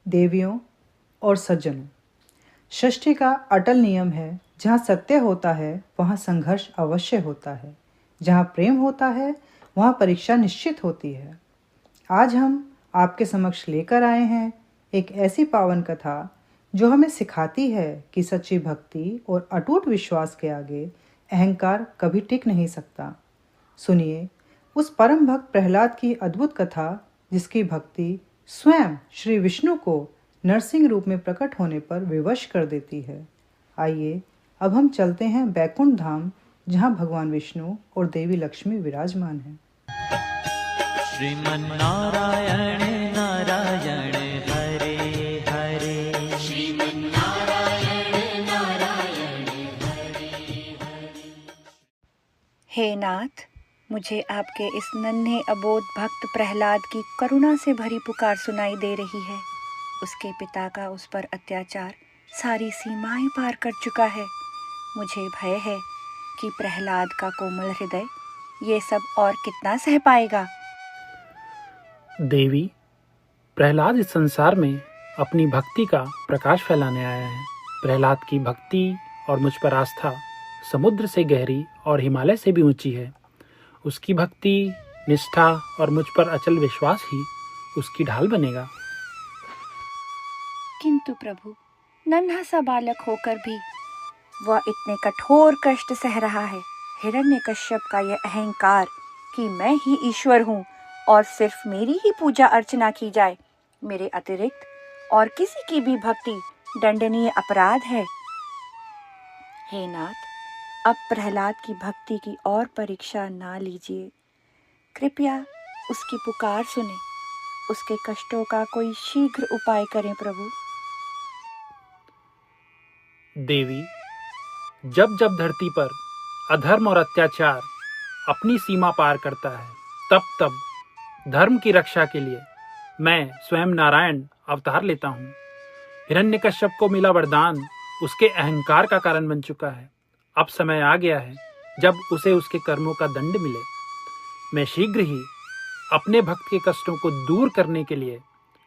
देवियों और सज्जनों, षष्ठी का अटल नियम है, जहाँ सत्य होता है वहाँ संघर्ष अवश्य होता है, जहाँ प्रेम होता है वहाँ परीक्षा निश्चित होती है। आज हम आपके समक्ष लेकर आए हैं एक ऐसी पावन कथा जो हमें सिखाती है कि सच्ची भक्ति और अटूट विश्वास के आगे अहंकार कभी टिक नहीं सकता। सुनिए उस परम भक्त प्रहलाद की अद्भुत कथा, जिसकी भक्ति स्वयं श्री विष्णु को नरसिंह रूप में प्रकट होने पर विवश कर देती है। आइए अब हम चलते हैं बैकुंठ धाम, जहाँ भगवान विष्णु और देवी लक्ष्मी विराजमान हैं। श्रीमन्नारायण नारायण हरे हरे, श्रीमन्नारायण नारायण हरे हरे। हे नाथ, मुझे आपके इस नन्हे अबोध भक्त प्रहलाद की करुणा से भरी पुकार सुनाई दे रही है। उसके पिता का उस पर अत्याचार सारी सीमाएं पार कर चुका है। मुझे भय है कि प्रहलाद का कोमल हृदय ये सब और कितना सह पाएगा। देवी, प्रहलाद इस संसार में अपनी भक्ति का प्रकाश फैलाने आया है। प्रहलाद की भक्ति और मुझ पर आस्था समुद्र से गहरी और हिमालय से भी ऊंची है। उसकी भक्ति, निष्ठा और मुझ पर अचल विश्वास ही उसकी ढाल बनेगा। किंतु प्रभु, नन्हा सा बालक होकर भी वह इतने कठोर कष्ट सह रहा है। हिरण्यकश्यप का यह अहंकार कि मैं ही ईश्वर हूँ और सिर्फ मेरी ही पूजा अर्चना की जाए, मेरे अतिरिक्त और किसी की भी भक्ति दंडनीय अपराध है। हे नाथ, अब प्रहलाद की भक्ति की और परीक्षा ना लीजिए। कृपया उसकी पुकार सुने, उसके कष्टों का कोई शीघ्र उपाय करें प्रभु। देवी, जब जब धरती पर अधर्म और अत्याचार अपनी सीमा पार करता है, तब तब धर्म की रक्षा के लिए मैं स्वयं नारायण अवतार लेता हूँ। हिरण्यकश्यप को मिला वरदान उसके अहंकार का कारण बन चुका है। अब समय आ गया है जब उसे उसके कर्मों का दंड मिले। मैं शीघ्र ही अपने भक्त के कष्टों को दूर करने के लिए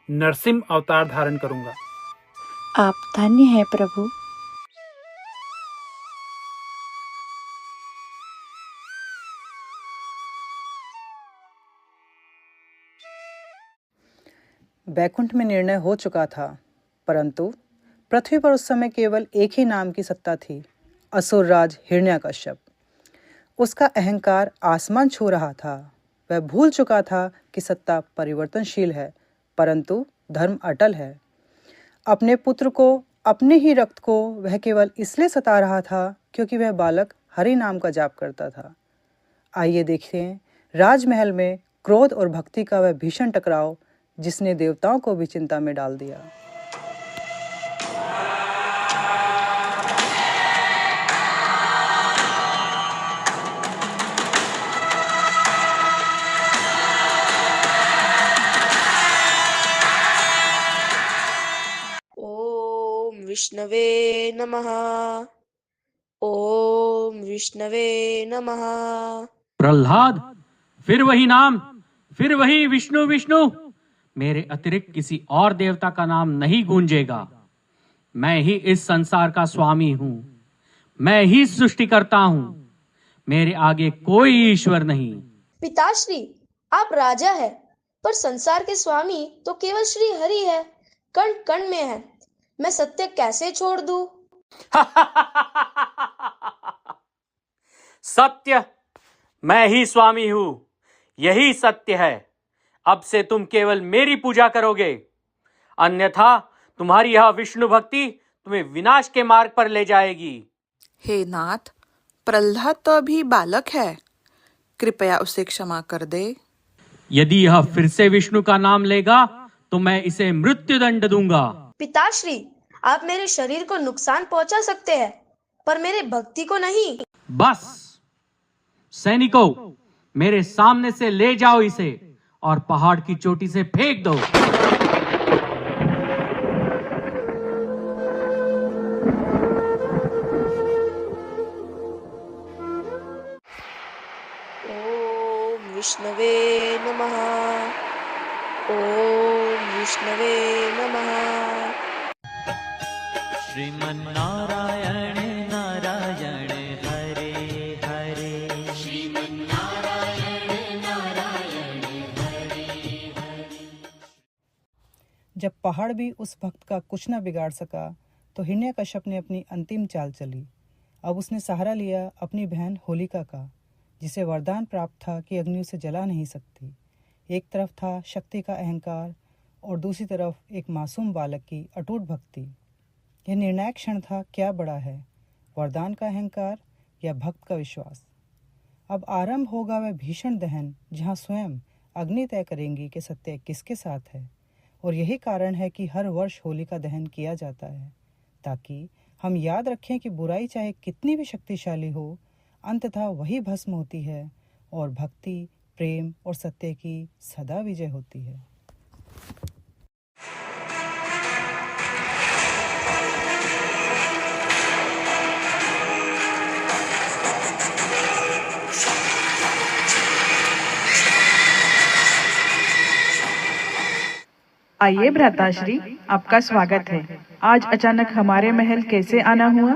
नरसिंह अवतार धारण करूंगा। आप धन्य हैं प्रभु। बैकुंठ में निर्णय हो चुका था, परंतु पृथ्वी पर उस समय केवल एक ही नाम की सत्ता थी, असुरराज हिरण्यकश्यप। उसका अहंकार आसमान छू रहा था। वह भूल चुका था कि सत्ता परिवर्तनशील है, परंतु धर्म अटल है। अपने पुत्र को, अपने ही रक्त को वह केवल इसलिए सता रहा था क्योंकि वह बालक हरि नाम का जाप करता था। आइए देखें राजमहल में क्रोध और भक्ति का वह भीषण टकराव, जिसने देवताओं को भी चिंता में डाल दिया। ओम विष्णवे नमः। ओम विष्णवे नमः। प्रहलाद, फिर वही नाम, फिर वही विष्णु विष्णु। मेरे अतिरिक्त किसी और देवता का नाम नहीं गूंजेगा। मैं ही इस संसार का स्वामी हूं, मैं ही सृष्टि करता हूं। मेरे आगे कोई ईश्वर नहीं। पिताश्री, आप राजा है, पर संसार के स्वामी तो केवल श्री हरि है, कण कण में है। मैं सत्य कैसे छोड़ दूं? सत्य, मैं ही स्वामी हूं, यही सत्य है। अब से तुम केवल मेरी पूजा करोगे, अन्यथा तुम्हारी यह विष्णु भक्ति तुम्हें विनाश के मार्ग पर ले जाएगी। हे नाथ, प्रहलाद तो अभी बालक है, कृपया उसे क्षमा कर दे। यदि यह फिर से विष्णु का नाम लेगा तो मैं इसे मृत्यु दंड दूंगा। पिताश्री, आप मेरे शरीर को नुकसान पहुंचा सकते हैं, पर मेरे भक्ति को नहीं। बस सैनिकों, मेरे सामने से ले जाओ इसे और पहाड़ की चोटी से फेंक दो। ओम विष्णवे नमः। ओम विष्णवे नमः। श्रीमन्नारायण नारायण हरे हरे जब पहाड़ भी उस भक्त का कुछ न बिगाड़ सका तो हिरण्यकश्यप ने अपनी अंतिम चाल चली। अब उसने सहारा लिया अपनी बहन होलिका का, जिसे वरदान प्राप्त था कि अग्नि उसे जला नहीं सकती। एक तरफ था शक्ति का अहंकार और दूसरी तरफ एक मासूम बालक की अटूट भक्ति। यह निर्णायक क्षण था, क्या बड़ा है, वरदान का अहंकार या भक्त का विश्वास। अब आरंभ होगा वह भीषण दहन, जहाँ स्वयं अग्नि तय करेंगी कि सत्य किसके साथ है। और यही कारण है कि हर वर्ष होली का दहन किया जाता है, ताकि हम याद रखें कि बुराई चाहे कितनी भी शक्तिशाली हो, अंततः वही भस्म होती है और भक्ति, प्रेम और सत्य की सदा विजय होती है। आइए भ्राताश्री, आपका स्वागत है। आज अचानक हमारे महल कैसे आना हुआ?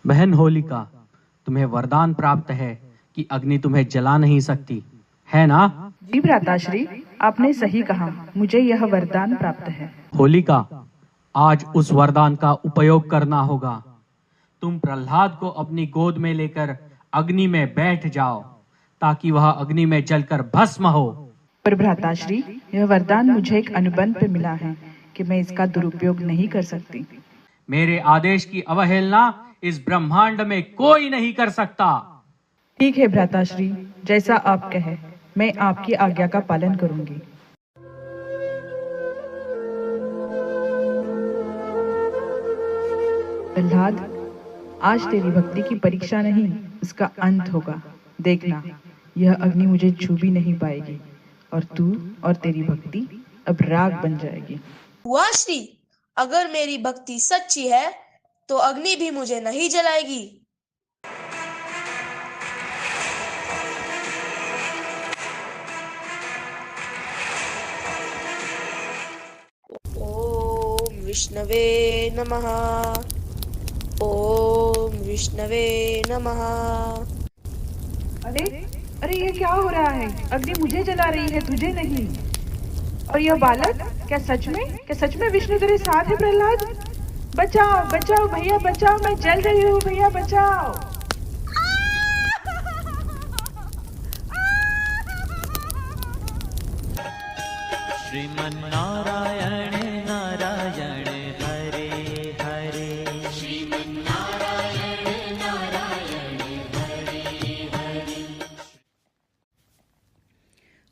बहन होलिका, तुम्हें वरदान प्राप्त है कि अग्नि तुम्हें जला नहीं सकती, है ना? जी भ्राताश्री, आपने सही कहा, मुझे यह वरदान प्राप्त है। होलिका, आज उस वरदान का उपयोग करना होगा। तुम प्रहलाद को अपनी गोद में लेकर अग्नि में बैठ जाओ, ताकि वह अग्नि में जलकर भस्म हो। पर भ्राताश्री, यह वरदान मुझे एक अनुबंध पे मिला है कि मैं इसका दुरुपयोग नहीं कर सकती। मेरे आदेश की अवहेलना इस ब्रह्मांड में कोई नहीं कर सकता। ठीक है भ्राताश्री, जैसा आप कहे, मैं आपकी आज्ञा का पालन करूंगी। प्रहलाद, आज तेरी भक्ति की परीक्षा नहीं, उसका अंत होगा। देखना, यह अग्नि मुझे छू भी नहीं पाएगी और तू और तेरी भक्ति अब राग बन जाएगी। वाह श्री, अगर मेरी भक्ति सच्ची है तो अग्नि भी मुझे नहीं जलाएगी। ओम विष्णवे नमः। ओम विष्णवे नमः। अरे अरे, ये क्या हो रहा है? अग्नि मुझे जला रही है, तुझे नहीं। और यह बालक, क्या सच में विष्णु तेरे साथ है? प्रहलाद, बचाओ बचाओ भैया, बचाओ, मैं जल रही हूँ भैया, बचाओ। श्रीमन्नारायण नारायण हरे हरे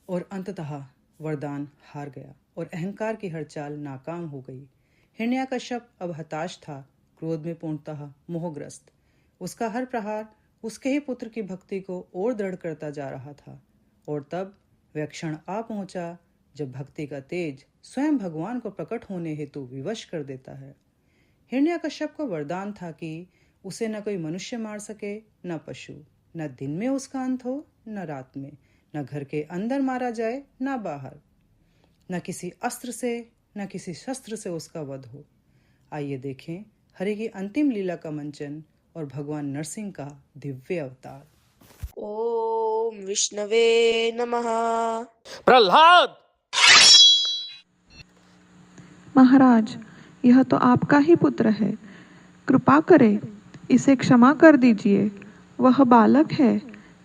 और अंततः वरदान हार गया और अहंकार की हर चाल नाकाम हो गई। हिरण्यकश्यप अब हताश था, क्रोध में पूर्णतः मोहग्रस्त। उसका हर प्रहार उसके ही पुत्र की भक्ति को और दृढ़ करता जा रहा था। और तब वह क्षण आ पहुंचा जब भक्ति का तेज स्वयं भगवान को प्रकट होने हेतु विवश कर देता है। हिरण्यकश्यप को वरदान था कि उसे न कोई मनुष्य मार सके, न पशु, न दिन में उसका अंत हो, न रात में, न घर के अंदर मारा जाए, न बाहर, न किसी अस्त्र से, न किसी शस्त्र से उसका वध हो। आइए देखें हरि की अंतिम लीला का मंचन और भगवान नरसिंह का दिव्य अवतार। ओम विष्णवे नमः। प्रहलाद! महाराज, यह तो आपका ही पुत्र है, कृपा करें, इसे क्षमा कर दीजिए। वह बालक है,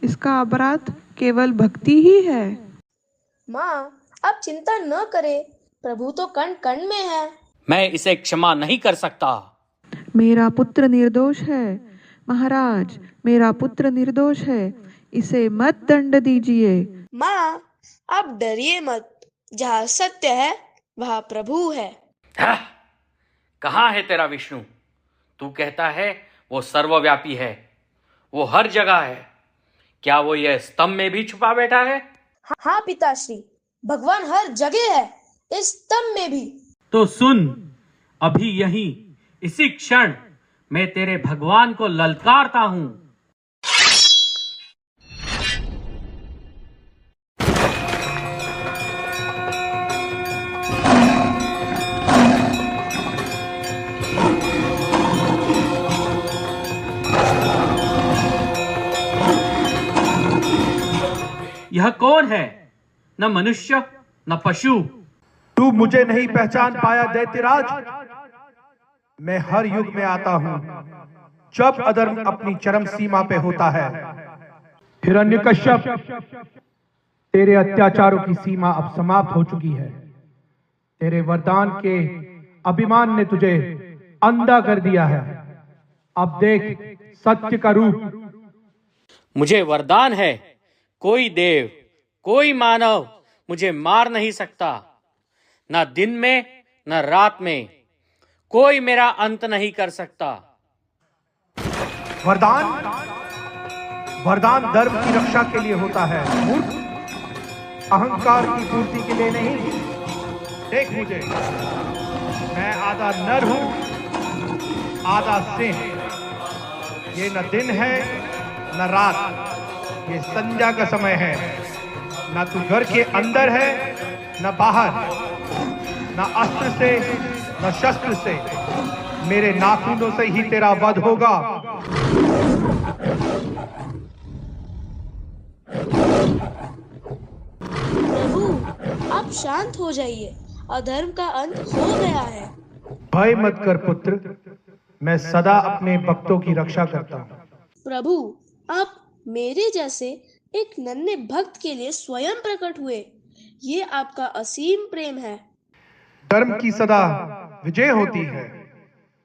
इसका अपराध केवल भक्ति ही है। माँ, आप चिंता न करें, प्रभु तो कण कण में है। मैं इसे क्षमा नहीं कर सकता। मेरा पुत्र निर्दोष है महाराज, मेरा पुत्र निर्दोष है, इसे मत दंड दीजिए। माँ, आप डरिए मत, जहाँ सत्य है वहाँ प्रभु है। कहाँ है तेरा विष्णु? तू कहता है वो सर्वव्यापी है, वो हर जगह है। क्या वो यह स्तंभ में भी छुपा बैठा है? हाँ पिताश्री, भगवान हर जगह है, इस स्तंभ में भी। तो सुन, अभी यहीं इसी क्षण मैं तेरे भगवान को ललकारता हूँ। यह कौन है? न मनुष्य न पशु। तू मुझे नहीं पहचान पाया दैत्यराज? मैं हर युग में आता हूं जब अधर्म अपनी चरम सीमा पे होता है। हिरण्यकश्यप, तेरे अत्याचारों की सीमा अब समाप्त हो चुकी है। तेरे वरदान के अभिमान ने तुझे अंधा कर दिया है। अब देख सत्य का रूप। मुझे वरदान है, कोई देव कोई मानव मुझे मार नहीं सकता। न दिन में न रात में कोई मेरा अंत नहीं कर सकता। वरदान वरदान धर्म की रक्षा के लिए होता है, मूर्ख, अहंकार की पूर्ति के लिए नहीं। देख मुझे, मैं आधा नर हूं आधा सिंह। ये न दिन है न रात, ये संध्या का समय है। न तू घर के अंदर है न बाहर, न अस्त्र से न शस्त्र से, मेरे नाखूनों से ही तेरा वध होगा। प्रभु, आप शांत हो जाइए, अधर्म का अंत हो गया है। भय मत कर पुत्र, मैं सदा अपने भक्तों की रक्षा करता हूँ। प्रभु, आप मेरे जैसे एक नन्हे भक्त के लिए स्वयं प्रकट हुए, ये आपका असीम प्रेम है। धर्म की सदा विजय होती है,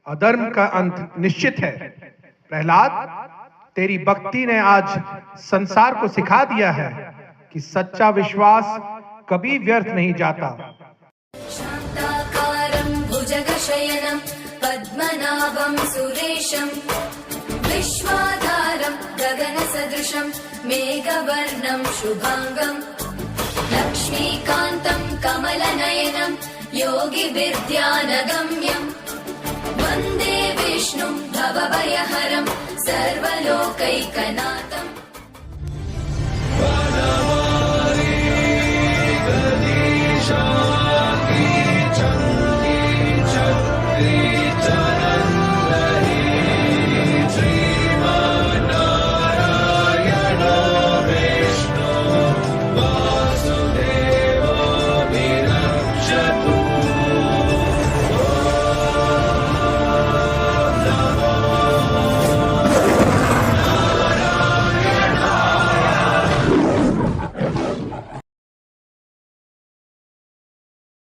अधर्म का अंत निश्चित है। प्रहलाद, तेरी भक्ति ने आज संसार को सिखा दिया है कि सच्चा विश्वास कभी व्यर्थ नहीं जाता। शान्ताकारं भुजगशयनं पद्मनाभं सुरेशं विश्वाधारं गगनसदृशं मेघवर्णं शुभांगं लक्ष्मीकान्तं कमलनयनं योगिभिर्ध्यानगम्यं वन्दे विष्णुं भवभयहरं सर्वलोकैकनाथम्।